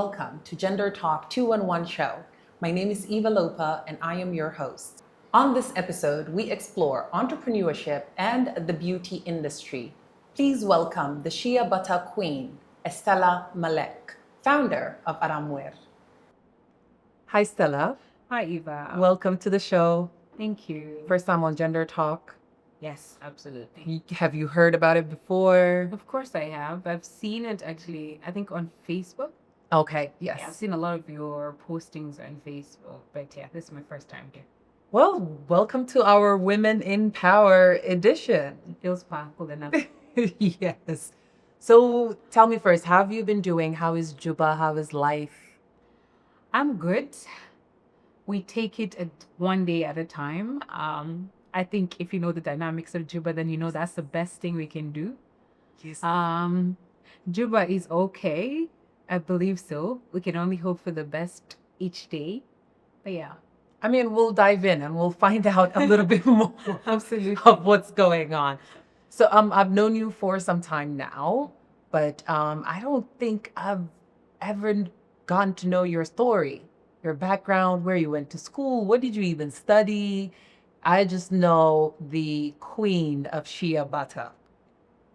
welcome to Gender Talk 211 show. My name is Eva Lopa and I am your host. On this episode, we explore entrepreneurship and the beauty industry. Please welcome the Shea Butter Queen, Estella Malek, founder of Aram Weer. Hi, Stella. Hi, Eva. Welcome to the show. Thank you. First time on Gender Talk. Yes, absolutely. Have you heard about it before? Of course I have. I've seen it actually, I think on Facebook. Okay, yes. Yeah, I've seen a lot of your postings on Facebook, but yeah, this is my first time here. Well, welcome to our Women in Power edition. It feels powerful enough. Yes. So tell me first, how have you been doing? How is Juba? How is life? I'm good. We take it one day at a time. I think if you know the dynamics of Juba, then you know that's the best thing we can do. Yes. Juba is okay. I believe so. We can only hope for the best each day. But yeah. I mean, we'll dive in and we'll find out a little bit more Absolutely. of what's going on. So I've known you for some time now, but I don't think I've ever gotten to know your story, your background, where you went to school, what did you even study? I just know the queen of Shea Butter.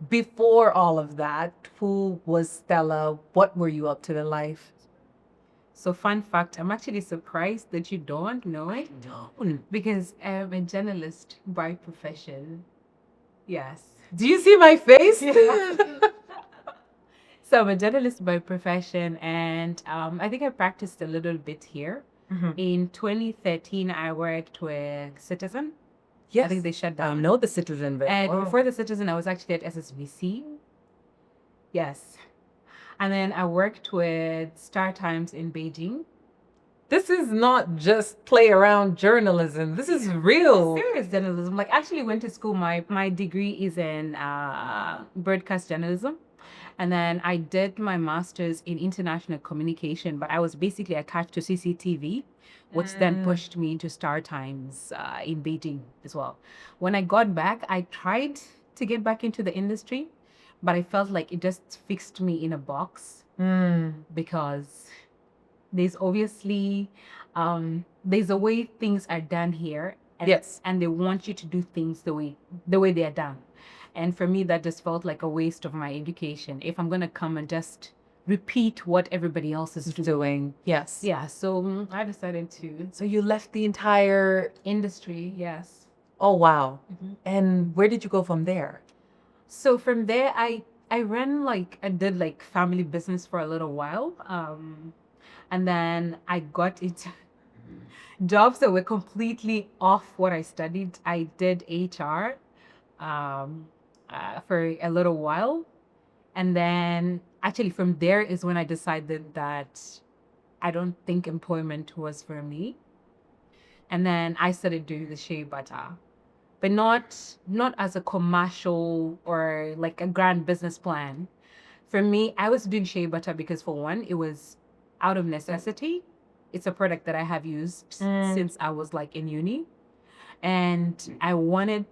Before all of that, who was Stella? What were you up to in life? So fun fact, I'm actually surprised that you don't know it. Don't. Because I'm a journalist by profession. Yes. Do you see my face? So I'm a journalist by profession, and I think I practiced a little bit here. Mm-hmm. In 2013, I worked with Citizen. Yes. I think they shut down. Know the Citizen. And before the Citizen, I was actually at SSBC. Yes. And then I worked with Star Times in Beijing. This is not just play around journalism. This is real. Serious journalism. Like, actually went to school. My degree is in broadcast journalism. And then I did my master's in international communication, but I was basically attached to CCTV, which then pushed me into Star Times in Beijing as well. When I got back, I tried to get back into the industry, but I felt like it just fixed me in a box because there's obviously, there's a way things are done here. And, Yes. And they want you to do things the way they are done. And for me, that just felt like a waste of my education. If I'm going to come and just repeat what everybody else is doing. Yes. Yeah, so I decided to. So you left the entire Industry, yes. Oh, wow. Mm-hmm. And where did you go from there? So from there, I did like family business for a little while. And then I got into jobs that were completely off what I studied. I did HR. For a little while. And then actually from there is when I decided that I don't think employment was for me. And then I started doing the shea butter, but not as a commercial or like a grand business plan. For me, I was doing shea butter because for one, it was out of necessity. It's a product that I have used since I was like in uni. And I wanted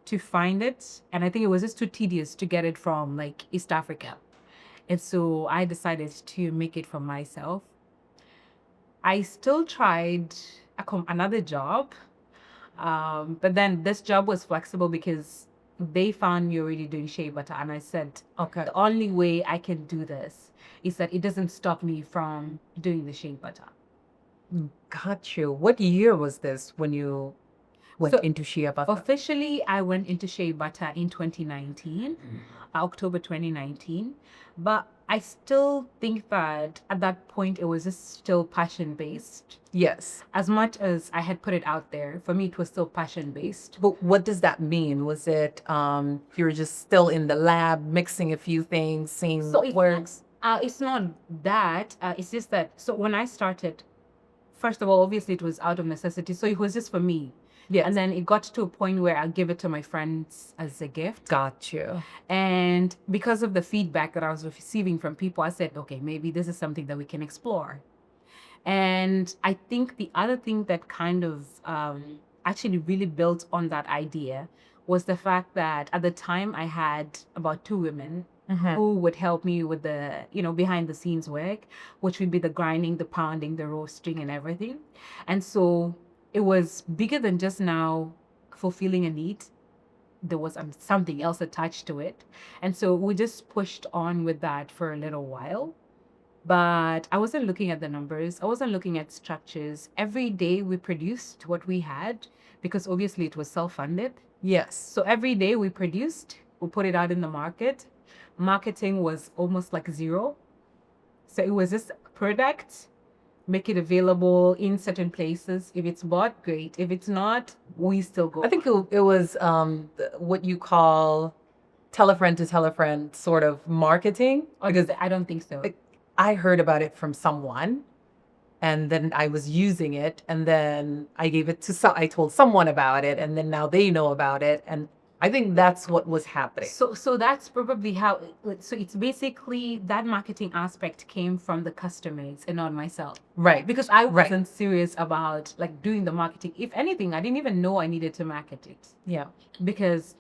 to find it, and I think it was just too tedious to get it from like East Africa, and so I decided to make it for myself. I still tried another job, but then this job was flexible because they found me already doing shea butter, and I said, Okay. the only way I can do this is that it doesn't stop me from doing the shea butter. Got you. What year was this when you went So, into Shea Butter? Officially, I went into shea butter in 2019, October 2019. But I still think that at that point, it was just still passion based. Yes. As much as I had put it out there, for me, it was still passion based. But what does that mean? Was it you were just still in the lab mixing a few things, seeing So what works? It's not that. It's just that. So when I started, first of all, obviously, it was out of necessity. So it was just for me. Yes. And then it got to a point where I'll give it to my friends as a gift. Got you. And because of the feedback that I was receiving from people, I said, okay, maybe this is something that we can explore. And I think the other thing that kind of actually really built on that idea was the fact that at the time I had about 2 women who would help me with the, behind the scenes work, which would be the grinding, the pounding, the roasting, and everything. And so it was bigger than just now fulfilling a need. There was something else attached to it. And so we just pushed on with that for a little while. But I wasn't looking at the numbers. I wasn't looking at structures. Every day we produced what we had because obviously it was self-funded. Yes. So every day we produced, we put it out in the market. Marketing was almost like zero. So it was just product, make it available in certain places. If it's bought, great. If it's not, we still go. I think it was what you call tell a friend to tell a friend sort of marketing. Because I don't think so. I heard about it from someone, and then I was using it, and then I gave it to I told someone about it, and then now they know about it, and I think that's what was happening. So that's probably how. So it's basically that marketing aspect came from the customers and not myself, Right. because I wasn't serious about like doing the marketing. If anything, I didn't even know I needed to market it. Yeah. Because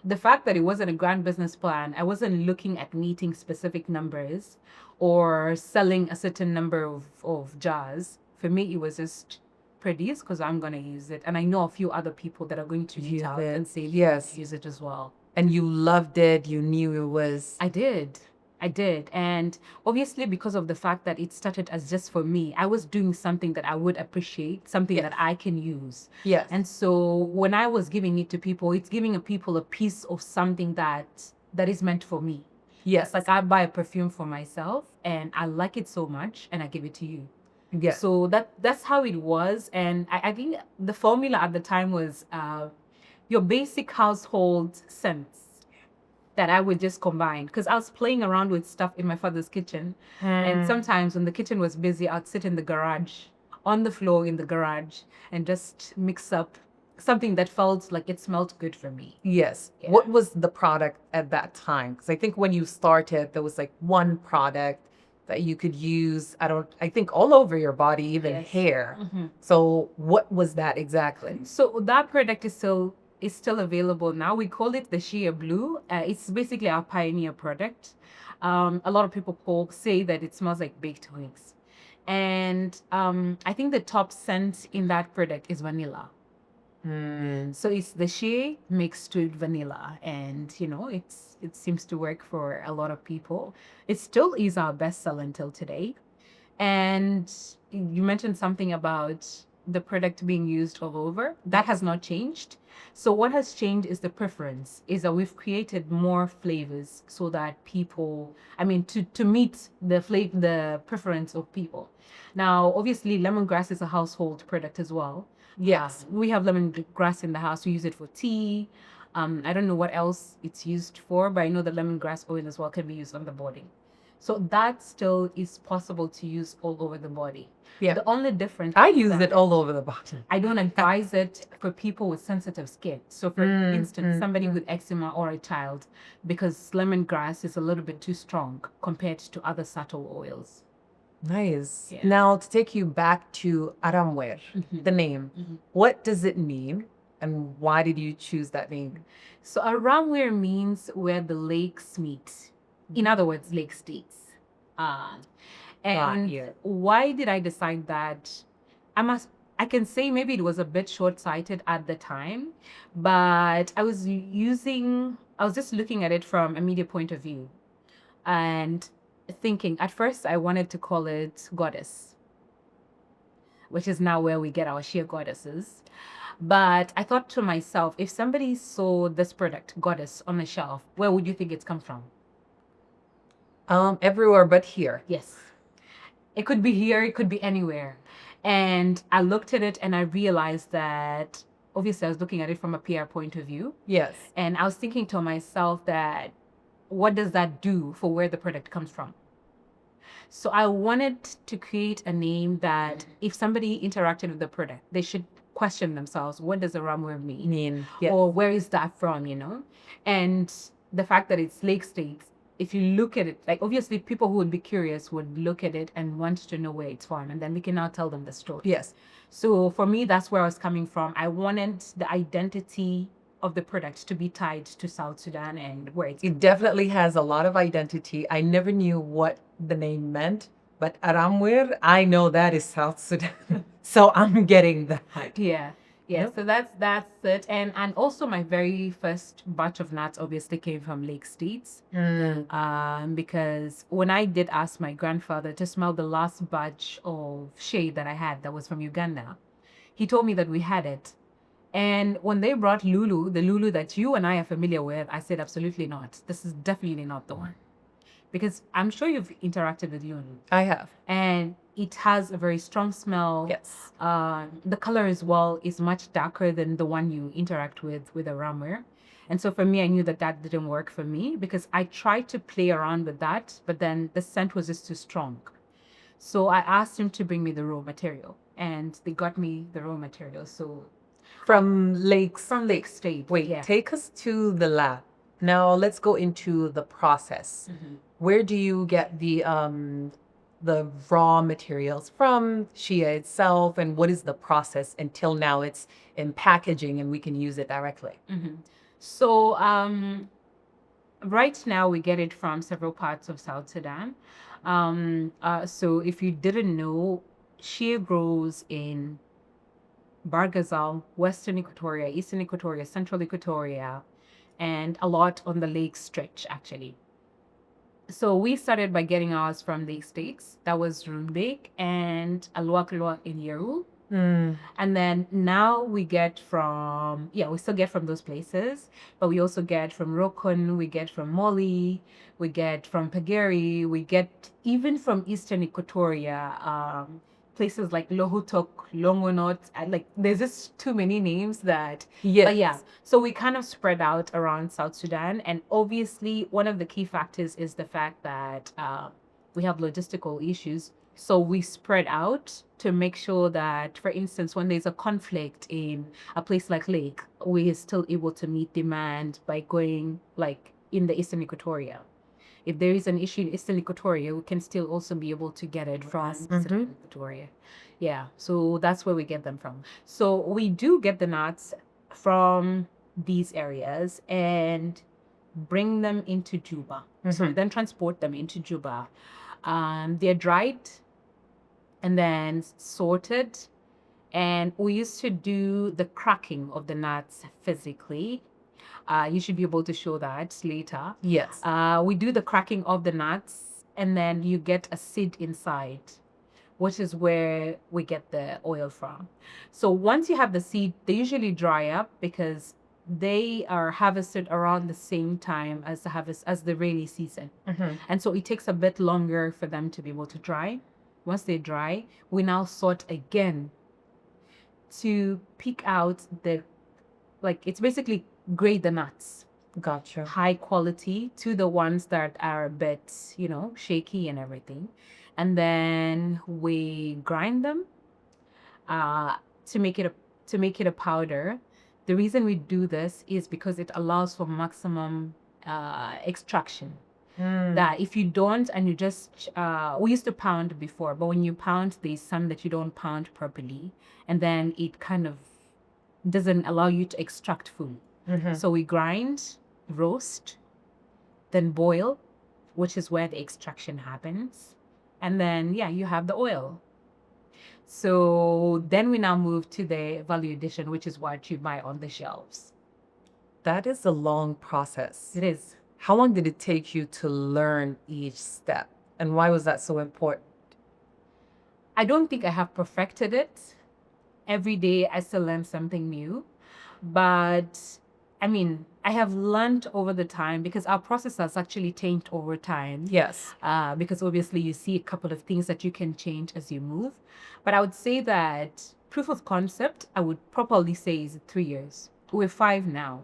the fact that it wasn't a grand business plan, I wasn't looking at meeting specific numbers or selling a certain number of jars. For me, it was just produce because I'm going to use it. And I know a few other people that are going to use it and say, yes, use it as well. And you loved it. You knew it was. I did. And obviously, because of the fact that it started as just for me, I was doing something that I would appreciate, something that I can use. Yes. And so when I was giving it to people, it's giving people a piece of something that is meant for me. Yes. It's like I buy a perfume for myself and I like it so much and I give it to you. Yes. So that's how it was. And I think the formula at the time was your basic household scents that I would just combine, because I was playing around with stuff in my father's kitchen. And sometimes when the kitchen was busy, I'd sit in the garage, on the floor in the garage, and just mix up something that felt like it smelled good for me. Yes. Yeah. What was the product at that time? Because I think when you started, there was like one product that you could use, I think all over your body, even hair. So what was that exactly? So that product is still available now. We call it the Shea Blue. It's basically our pioneer product. A lot of people say that it smells like baked wings. And I think the top scent in that product is vanilla. So it's the shea mixed with vanilla, and it seems to work for a lot of people. It still is our best seller until today. And you mentioned something about the product being used all over. That has not changed. So what has changed is the preference, is that we've created more flavors so that people, to meet the preference of people. Now, obviously, lemongrass is a household product as well. Yes. We have lemongrass in the house. We use it for tea. I don't know what else it's used for, but I know the lemongrass oil as well can be used on the body. So that still is possible to use all over the body. Yeah. The only difference I use it all over the body. I don't advise it for people with sensitive skin. So for instance, somebody with eczema or a child, because lemongrass is a little bit too strong compared to other subtle oils. Nice. Yeah. Now, to take you back to Aram Weer, the name, what does it mean and why did you choose that name? So Aram Weer means where the lakes meet. In other words, lake states. And why did I decide that? I can say maybe it was a bit short-sighted at the time, but I was just looking at it from a media point of view and thinking, at first I wanted to call it Goddess, which is now where we get our sheer goddesses. But I thought to myself, if somebody saw this product, Goddess, on the shelf, where would you think it's come from? Everywhere but here. Yes. It could be here, it could be anywhere. And I looked at it and I realized that, obviously I was looking at it from a PR point of view. Yes. And I was thinking to myself that, what does that do for where the product comes from? So I wanted to create a name that if somebody interacted with the product, they should question themselves, what does Aram Weer mean? Yes. Or where is that from, And the fact that it's lake states, if you look at it, like obviously people who would be curious would look at it and want to know where it's from, and then we can now tell them the story. Yes. So for me, that's where I was coming from. I wanted the identity of the product to be tied to South Sudan and where it's. It definitely has a lot of identity. I never knew what the name meant, but Aram Weer, I know that is South Sudan. So I'm getting that. Yeah. Yeah, Yep. so that's it. And also my very first batch of nuts obviously came from Lake States. Because when I did ask my grandfather to smell the last batch of shade that I had that was from Uganda, he told me that we had it. And when they brought Lulu, the Lulu that you and I are familiar with, I said, absolutely not. This is definitely not the one. Because I'm sure you've interacted with Lulu. I have. And it has a very strong smell. Yes. The color as well is much darker than the one you interact with Aram Weer. And so for me, I knew that that didn't work for me because I tried to play around with that, but then the scent was just too strong. So I asked him to bring me the raw material, and they got me the raw material. So From Lakes. from Lake State. Wait, yeah. take us to the lab. Now let's go into the process. Where do you get the raw materials from, Shia itself, and what is the process until now it's in packaging and we can use it directly? So right now we get it from several parts of South Sudan. So if you didn't know, shea grows in Bargazal, Western Equatoria, Eastern Equatoria, Central Equatoria, and a lot on the lake stretch actually. So we started by getting ours from the states. That was Rumbek and Aluaklua in Yeru. And then now we get from, we still get from those places, but we also get from Rokun, we get from Moli, we get from Pageri, we get even from Eastern Equatoria, places like Lohutok, Longonot, like there's just too many names that, Yes. but yeah. So we kind of spread out around South Sudan. And obviously one of the key factors is the fact that we have logistical issues. So we spread out to make sure that, for instance, when there's a conflict in a place like Lake, we are still able to meet demand by going like in the Eastern Equatoria. If there is an issue in Eastern Equatoria, we can still also be able to get it from Eastern Equatoria. Yeah, so that's where we get them from. So we do get the nuts from these areas and bring them into Juba. So we then transport them into Juba. They're dried and then sorted. And we used to do the cracking of the nuts physically. You should be able to show that later. Yes. We do the cracking of the nuts, and then you get a seed inside, which is where we get the oil from. So once you have the seed, they usually dry up because they are harvested around the same time as the rainy season. And so it takes a bit longer for them to be able to dry. Once they dry, we now sort again to pick out it's basically grade the nuts. Gotcha. High quality to the ones that are a bit, shaky and everything. And then we grind them to make it a powder. The reason we do this is because it allows for maximum extraction. That if you don't and you just we used to pound before, but when you pound, there's some that you don't pound properly, and then it kind of doesn't allow you to extract food. So we grind, roast, then boil, which is where the extraction happens. And then, you have the oil. So then we now move to the value addition, which is what you buy on the shelves. That is a long process. It is. How long did it take you to learn each step? And why was that so important? I don't think I have perfected it. Every day I still learn something new. But I have learned over the time because our process has actually changed over time. Yes. Because obviously you see a couple of things that you can change as you move. But I would say that proof of concept, I would probably say is 3 years. We're 5 now.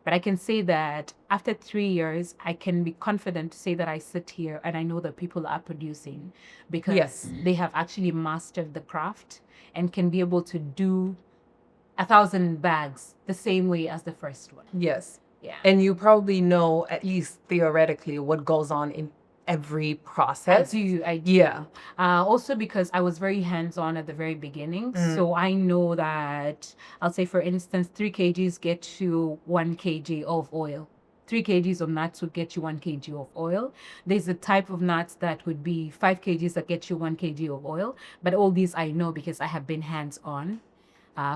But I can say that after 3 years, I can be confident to say that I sit here and I know that people are producing because they have actually mastered the craft and can be able to do 1,000 bags the same way as the first one. Yes. Yeah. And you probably know, at least theoretically, what goes on every process? I do. Yeah. Also because I was very hands-on at the very beginning. So I know that, I'll say, for instance, 3 kgs get you 1 kg of oil. 3 kgs of nuts would get you 1 kg of oil. There's a type of nuts that would be 5 kgs that get you 1 kg of oil. But all these I know because I have been hands-on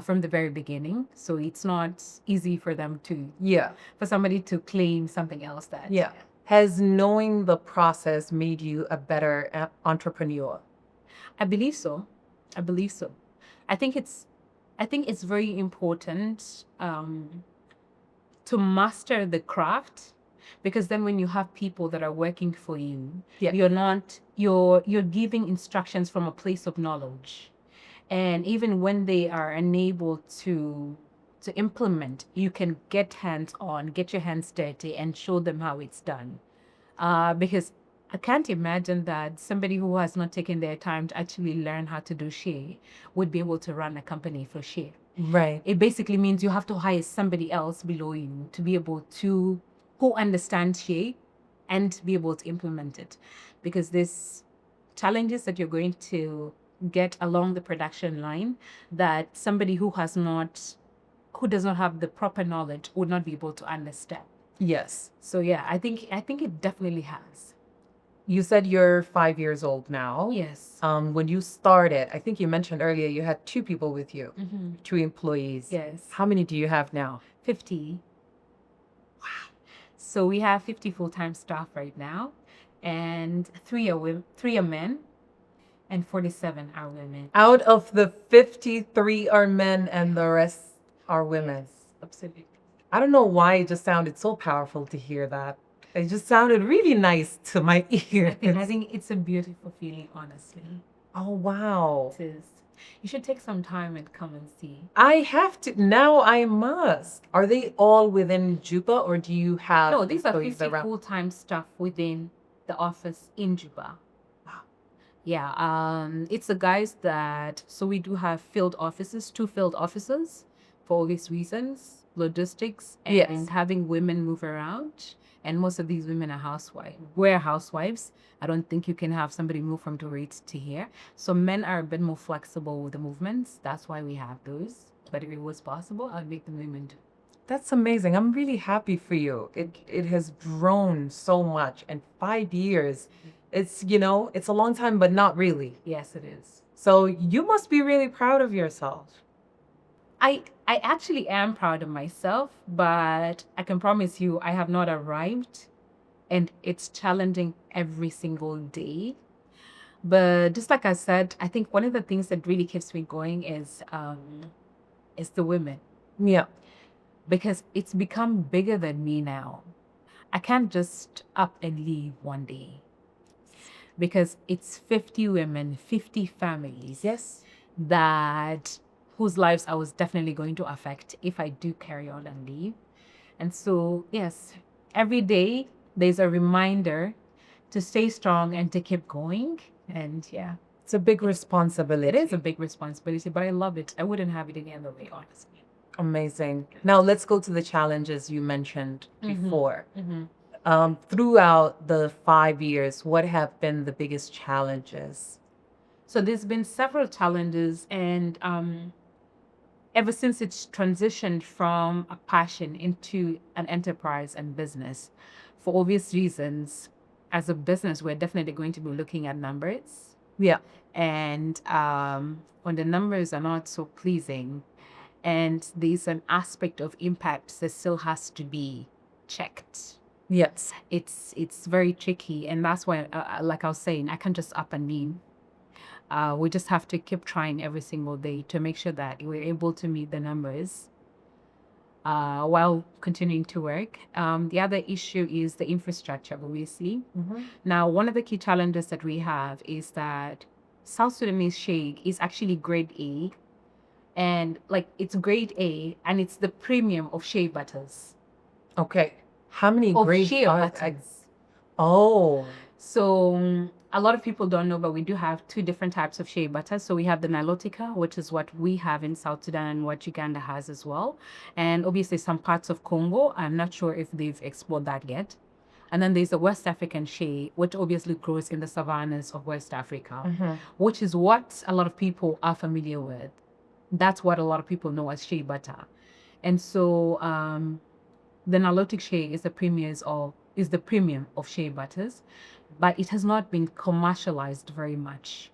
from the very beginning. So it's not easy for them to, Yeah. for somebody to claim something else that. Yeah. Has knowing the process made you a better entrepreneur? I believe so. I believe so. I think it's very important to master the craft, because then when you have people that are working for you, Yeah. you're giving instructions from a place of knowledge. And even when they are unable to implement, you can get hands on, get your hands dirty, and show them how it's done. Because I can't imagine that somebody who has not taken their time to actually learn how to do shea would be able to run a company for shea. Right. It basically means you have to hire somebody else below you to be able to, who understands shea and be able to implement it. Because there's challenges that you're going to get along the production line that somebody who does not have the proper knowledge would not be able to understand. Yes. So yeah, I think it definitely has. You said you're 5 years old now. Yes. When you started, I think you mentioned earlier you had 2 people with you, 2 employees. Yes. How many do you have now? 50. Wow. So we have 50 full-time staff right now, and 3 are men, and 47 are women. Out of the 53 are men and the rest are women. Absolutely. I don't know why it just sounded so powerful to hear that. It just sounded really nice to my ears. I think it's a beautiful feeling, honestly. Oh, wow. It is. You should take some time and come and see. I have to. Now I must. Are they all within Juba, or do you have No, these are employees 50 around? full-time staff within the office in Juba. Yeah, it's the guys that, so we do have field offices, 2 field offices for obvious reasons, logistics, and Yes. having women move around. And most of these women are housewives. I don't think you can have somebody move from Dorit to here. So men are a bit more flexible with the movements. That's why we have those. But if it was possible, I'd make the women do. That's amazing. I'm really happy for you. It has grown so much. And 5 years, it's a long time, but not really. Yes, it is. So you must be really proud of yourself. I actually am proud of myself, but I can promise you I have not arrived, and it's challenging every single day. But just like I said, I think one of the things that really keeps me going is the women, Yeah. because it's become bigger than me now. I can't just up and leave one day, because it's 50 women, 50 families. Yes. Whose lives I was definitely going to affect if I do carry on and leave. And so, yes, every day there's a reminder to stay strong and to keep going. And yeah, It's a big responsibility. it is a big responsibility, but I love it. I wouldn't have it any other way, honestly. Amazing. Now let's go to the challenges you mentioned before. Mm-hmm. Throughout the 5 years, what have been the biggest challenges? So there's been several challenges, and ever since it's transitioned from a passion into an enterprise and business, for obvious reasons, as a business, we're definitely going to be looking at numbers. Yeah. And when the numbers are not so pleasing, and there's an aspect of impact that still has to be checked. Yes. It's very tricky, and that's why, like I was saying, I can't just up and leave. We just have to keep trying every single day to make sure that we're able to meet the numbers while continuing to work. The other issue is the infrastructure, obviously. Now, one of the key challenges that we have is that South Sudanese shea is actually grade A, and it's grade A, and it's the premium of shea butters. Okay. How many Of grades shea are butters. Oh. So a lot of people don't know, but we do have 2 different types of shea butter. So we have the Nilotica, which is what we have in South Sudan and what Uganda has as well. And obviously some parts of Congo, I'm not sure if they've explored that yet. And then there's the West African shea, which obviously grows in the savannas of West Africa, which is what a lot of people are familiar with. That's what a lot of people know as shea butter. And so the Nilotic shea is the premium of shea butters, but it has not been commercialized very much.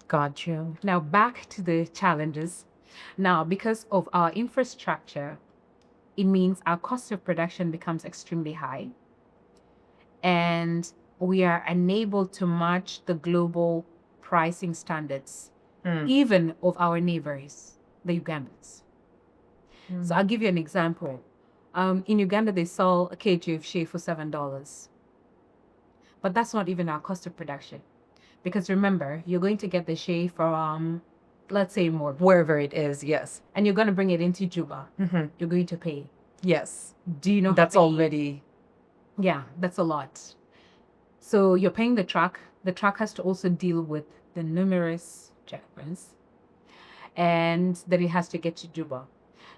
Got you. Now back to the challenges. Now, because of our infrastructure, it means our cost of production becomes extremely high, and we are unable to match the global pricing standards, even of our neighbors, the Ugandans. So I'll give you an example. In Uganda, they sell a kg of shea for $7, but that's not even our cost of production. Because remember, you're going to get the shea from, let's say, more, Wherever it is, yes. and you're going to bring it into Juba. You're going to pay. Yes. Do you know That's how many- already. Yeah, that's a lot. So you're paying the truck. The truck has to also deal with the numerous checkpoints, and then it has to get to Juba.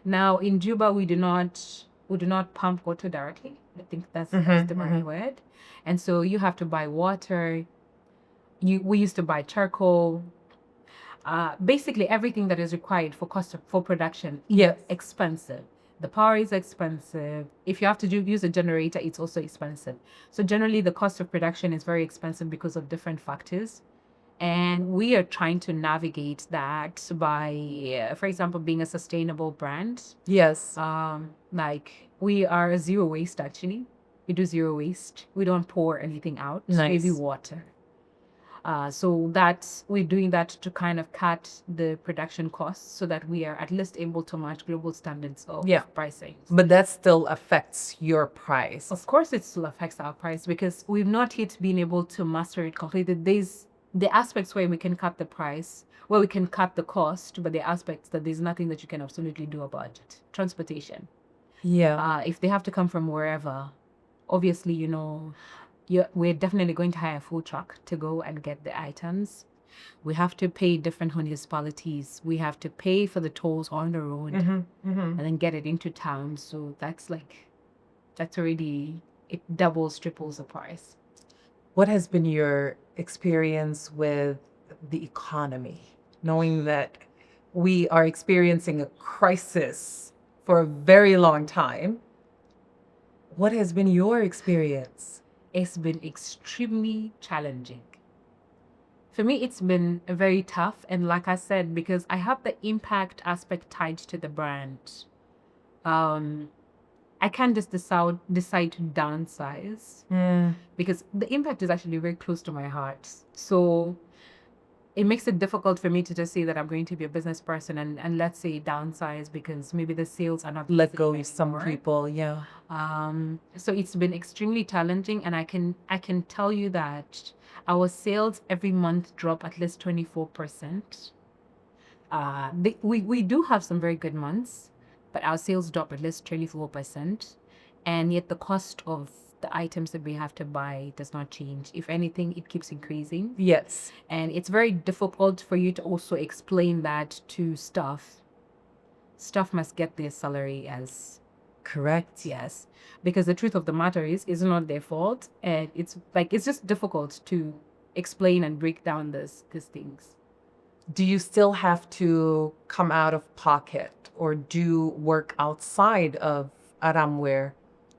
Now in Juba, we do not pump water directly. I think that's the right word. And so you have to buy water. We used to buy charcoal. Basically everything that is required for production Yes. is expensive. The power is expensive. If you have to use a generator, it's also expensive. So generally the cost of production is very expensive because of different factors. And we are trying to navigate that by, for example, being a sustainable brand. Yes. Like we are zero waste actually. We do zero waste. We don't pour anything out. Nice. Maybe water. So that's we're doing that to kind of cut the production costs so that we are at least able to match global standards of pricing. But that still affects your price. Of course, it still affects our price because we've not yet been able to master it completely. There's the aspects where we can cut the price, where we can cut the cost, but the aspects that there's nothing that you can absolutely do about it. Transportation. Yeah. If they have to come from wherever, obviously, we're definitely going to hire a full truck to go and get the items. We have to pay different municipalities. We have to pay for the tolls on the road and then get it into town. So that's already, it doubles, triples the price. What has been your experience with the economy, knowing that we are experiencing a crisis for a very long time? What has been your experience? It's been extremely challenging. For me, it's been very tough. And like I said, because I have the impact aspect tied to the brand, I can't just decide to downsize because the impact is actually very close to my heart. So it makes it difficult for me to just say that I'm going to be a business person and let's say downsize because maybe the sales are not Let go of some anymore. people, yeah. So it's been extremely challenging, and I can tell you that our sales every month drop at least 24%. We do have some very good months, but our sales drop at least 24%, and yet the cost of the items that we have to buy does not change. If anything, it keeps increasing. Yes. And it's very difficult for you to also explain that to staff. Staff must get their salary as Correct. yes, because the truth of the matter is, it's not their fault, and it's just difficult to explain and break down these things. Do you still have to come out of pocket or do work outside of Aram Weer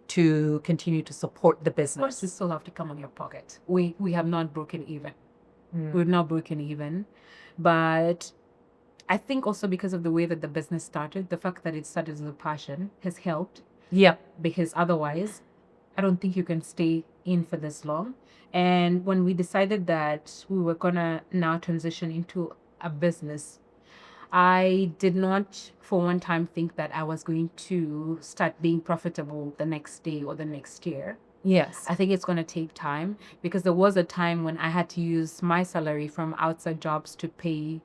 to continue to support the Of course, business? you still have to come on your pocket. We have not broken even. We've not broken even, but I think also because of the way that the business started, the fact that it started as a passion has helped. Yeah. Because otherwise, I don't think you can stay in for this long. And when we decided that we were gonna now transition into a business, I did not for one time think that I was going to start being profitable the next day or the next year. Yes. I think it's going to take time because there was a time when I had to use my salary from outside jobs to pay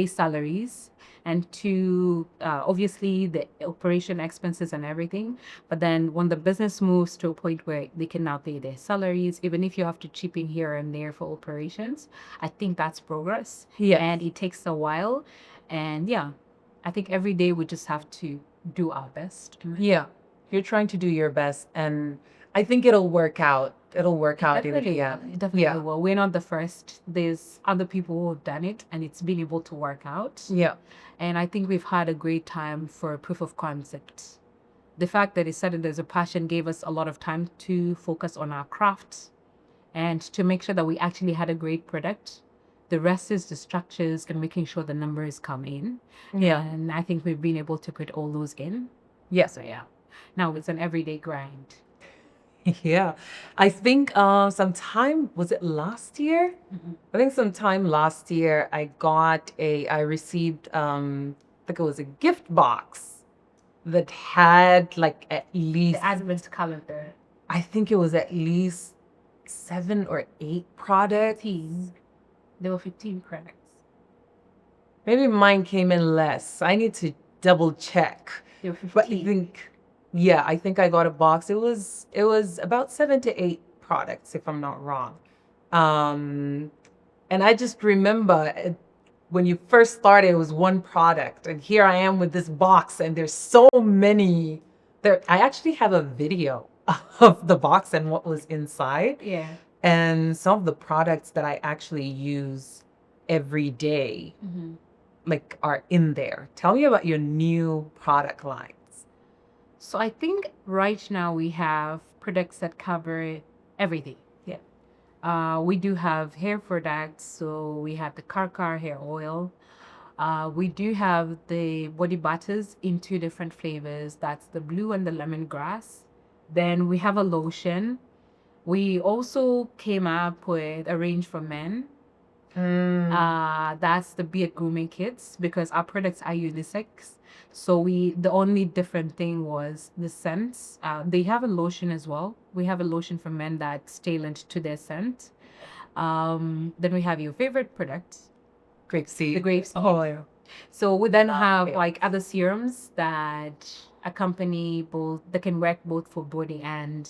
salaries and to obviously the operation expenses and everything. But then when the business moves to a point where they can now pay their salaries, even if you have to chip in here and there for operations, I think that's progress. Yes. And it takes a while. And yeah, I think every day we just have to do our best. Yeah. You're trying to do your best. And I think it'll work out. It'll work out in Definitely, the end. it definitely Yeah. will. We're not the first. There's other people who have done it, and it's been able to work out. Yeah. And I think we've had a great time for a proof of concept. The fact that it started as a passion gave us a lot of time to focus on our craft and to make sure that we actually had a great product. The rest is the structures and making sure the numbers come in. Yeah. And I think we've been able to put all those in. Yeah. So yeah, now it's an everyday grind. Yeah. I think sometime, was it last year? I think sometime last year I received I think it was a gift box that had like at least The Advent calendar. I think it was at least 7 or 8 products. 15. There were 15 credits. Maybe mine came in less. I need to double check. There were But I 15. think, yeah, I think I got a box. It was about 7 to 8 products, if I'm not wrong. And I just remember when you first started, it was one product, and here I am with this box, and there's so many. There, I actually have a video of the box and what was inside, Yeah. and some of the products that I actually use every day, like, are in there. Tell me about your new product lines. So I think right now we have products that cover everything. Yeah. We do have hair products. So we have the Karkar hair oil. We do have the body butters in 2 different flavors. That's the blue and the lemongrass. Then we have a lotion. We also came up with a range for men. That's the beard grooming kits because our products are unisex. So the only different thing was the scents. They have a lotion as well. We have a lotion for men that's tailored to their scent. Then we have your favorite product, the Grapeseed grapeseed. oil. So we then have it. like other serums that accompany both, that can work both for body and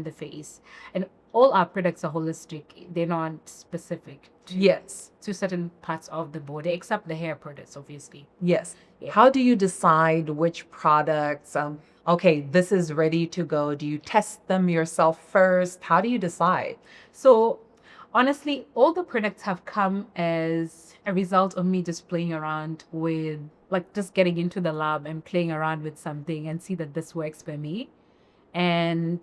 the face. And all our products are holistic. They're not specific Yes. to certain parts of the body, except the hair products, obviously. Yes. Yeah. How do you decide which products? Okay, this is ready to go. Do you test them yourself first? How do you decide? So honestly, all the products have come as a result of me just playing around with, like, just getting into the lab and playing around with something and see that this works for me. And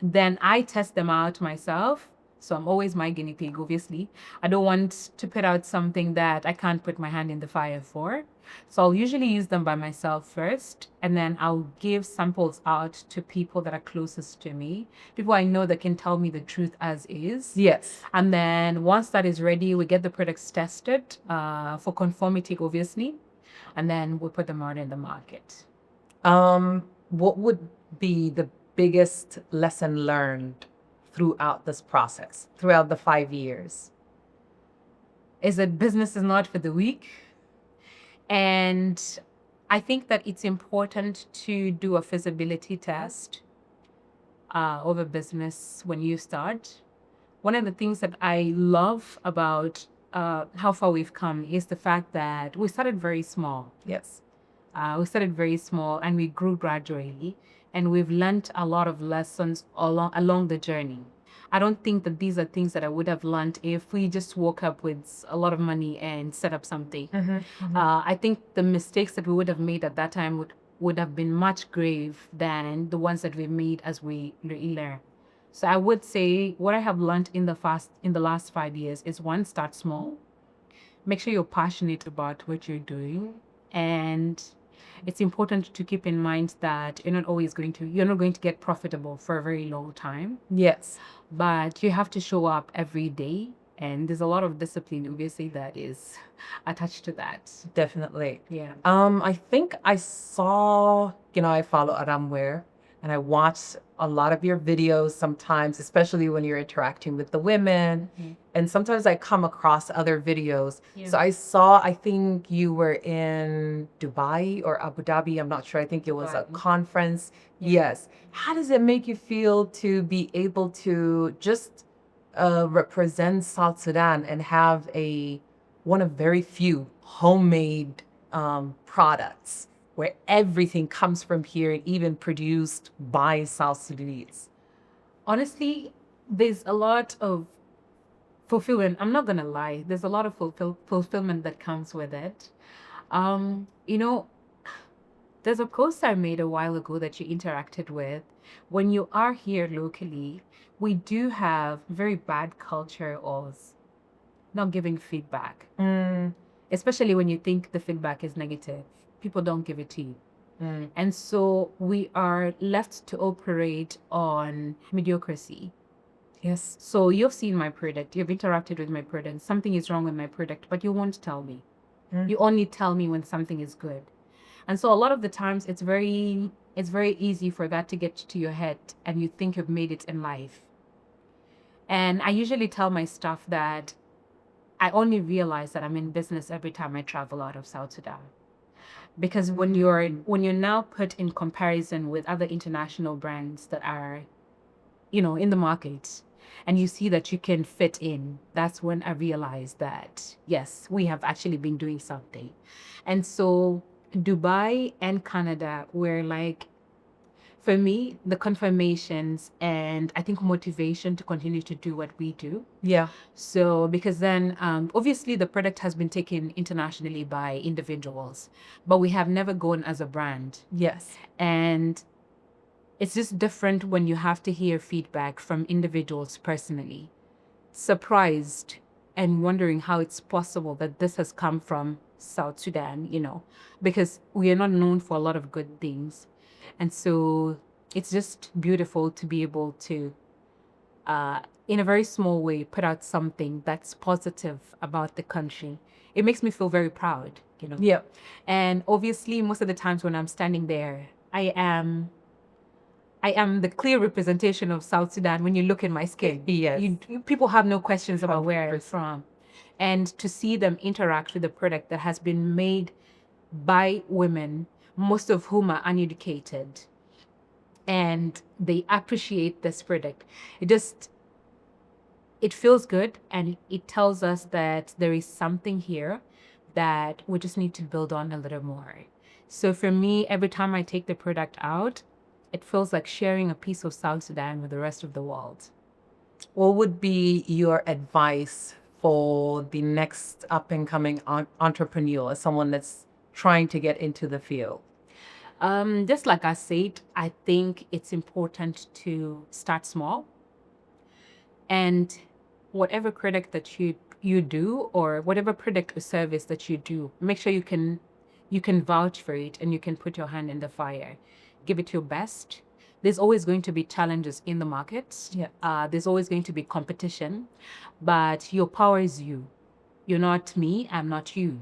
then I test them out myself. So I'm always my guinea pig, obviously. I don't want to put out something that I can't put my hand in the fire for. So I'll usually use them by myself first, and then I'll give samples out to people that are closest to me, people I know that can tell me the truth as is. Yes. And then once that is ready, we get the products tested for conformity, obviously, and then we put them out in the market. What would be the biggest lesson learned throughout this process, throughout the 5 years? Is that business is not for the weak. And I think that it's important to do a feasibility test of a business when you start. One of the things that I love about how far we've come is the fact that we started very small. Yes. We started very small and we grew gradually, and we've learned a lot of lessons along the journey. I don't think that these are things that I would have learned if we just woke up with a lot of money and set up something. I think the mistakes that we would have made at that time would have been much grave than the ones that we made as we learn. So I would say what I have learned in the last 5 years is, one, start small. Make sure you're passionate about what you're doing, and it's important to keep in mind that you're not going to get profitable for a very long time. Yes. But you have to show up every day, and there's a lot of discipline, obviously, that is attached to that. Definitely. Yeah. I think I saw, I follow Aram Weer, and I watch a lot of your videos sometimes, especially when you're interacting with the women. And sometimes I come across other videos. Yeah. So I think you were in Dubai or Abu Dhabi. I'm not sure. I think it was a Dubai. conference. Yes. How does it make you feel to be able to just represent South Sudan and have one of very few homemade products? where everything comes from here and even produced by South Sudanese? Honestly, there's a lot of fulfillment. I'm not gonna lie. There's a lot of fulfillment that comes with it. You know, there's a post I made a while ago that you interacted with. When you are here locally, we do have very bad culture of not giving feedback, especially when you think the feedback is negative. People don't give it to you. And so we are left to operate on mediocrity. Yes. So you've seen my product, you've interacted with my product, something is wrong with my product, but you won't tell me. You only tell me when something is good. And so a lot of the times it's very easy for that to get to your head and you think you've made it in life. And I usually tell my staff that I only realize that I'm in business every time I travel out of South Sudan. Because when you're now put in comparison with other international brands that are, in the market, and you see that you can fit in, that's when I realized that, yes, we have actually been doing something. And so Dubai and Canada were like, for me, the confirmations and I think motivation to continue to do what we do. Yeah. So, because then obviously the product has been taken internationally by individuals, but we have never gone as a brand. Yes. And it's just different when you have to hear feedback from individuals personally, surprised and wondering how it's possible that this has come from South Sudan, because we are not known for a lot of good things. And so it's just beautiful to be able to, in a very small way, put out something that's positive about the country. It makes me feel very proud, Yeah. And obviously, most of the times when I'm standing there, I am the clear representation of South Sudan when you look in my skin. Yes. People have no questions about where I'm 100%. from. And to see them interact with a product that has been made by women, most of whom are uneducated, and they appreciate this product, it feels good, and it tells us that there is something here that we just need to build on a little more. So for me, every time I take the product out, it feels like sharing a piece of South Sudan with the rest of the world. What would be your advice for the next up and coming entrepreneur, someone that's trying to get into the field? Just like I said, I think it's important to start small. And whatever product that you do, or whatever product or service that you do, make sure you can vouch for it and you can put your hand in the fire. Give it your best. There's always going to be challenges in the market. Yeah. There's always going to be competition, but your power is you. You're not me, I'm not you.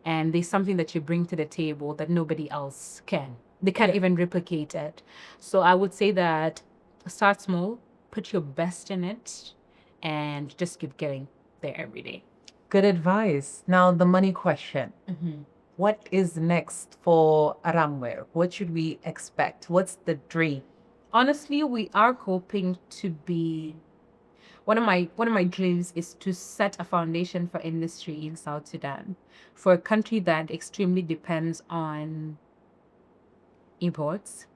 And there's something that you bring to the table that nobody else can. They can't even replicate it. So I would say that start small, put your best in it, and just keep getting there every day. Good advice. Now, the money question. What is next for Aram Weer? What should we expect? What's the dream? Honestly, we are hoping to be one of my dreams is to set a foundation for industry in South Sudan, for a country that extremely depends on imports,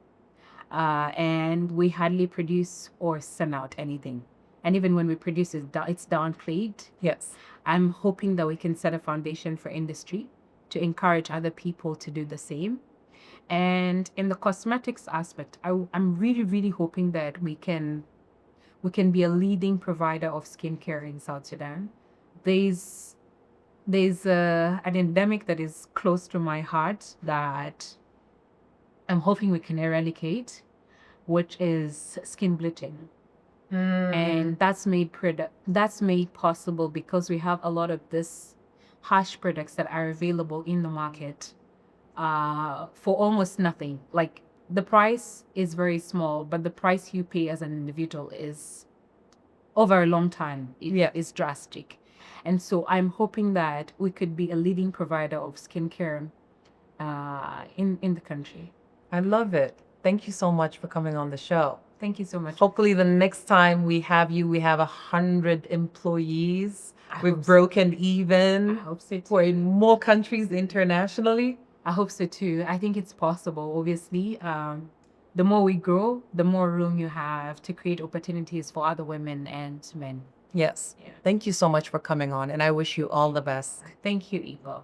and we hardly produce or send out anything. And even when we produce it, it's downplayed. Yes. I'm hoping that we can set a foundation for industry to encourage other people to do the same. And in the cosmetics aspect, I'm really, really hoping that we can be a leading provider of skincare in South Sudan. There's an endemic that is close to my heart that I'm hoping we can eradicate, which is skin bleaching. And that's made possible because we have a lot of this harsh products that are available in the market for almost nothing. Like, the price is very small, but the price you pay as an individual is over a long time. Is drastic. And so I'm hoping that we could be a leading provider of skincare in the country. I love it. Thank you so much for coming on the show. Thank you so much. Hopefully the next time we have you, we have 100 employees. We've broken even. I hope so too. We're in more countries internationally. I hope so too. I think it's possible, obviously. The more we grow, the more room you have to create opportunities for other women and men. Yes. Yeah. Thank you so much for coming on, and I wish you all the best. Thank you, Eva.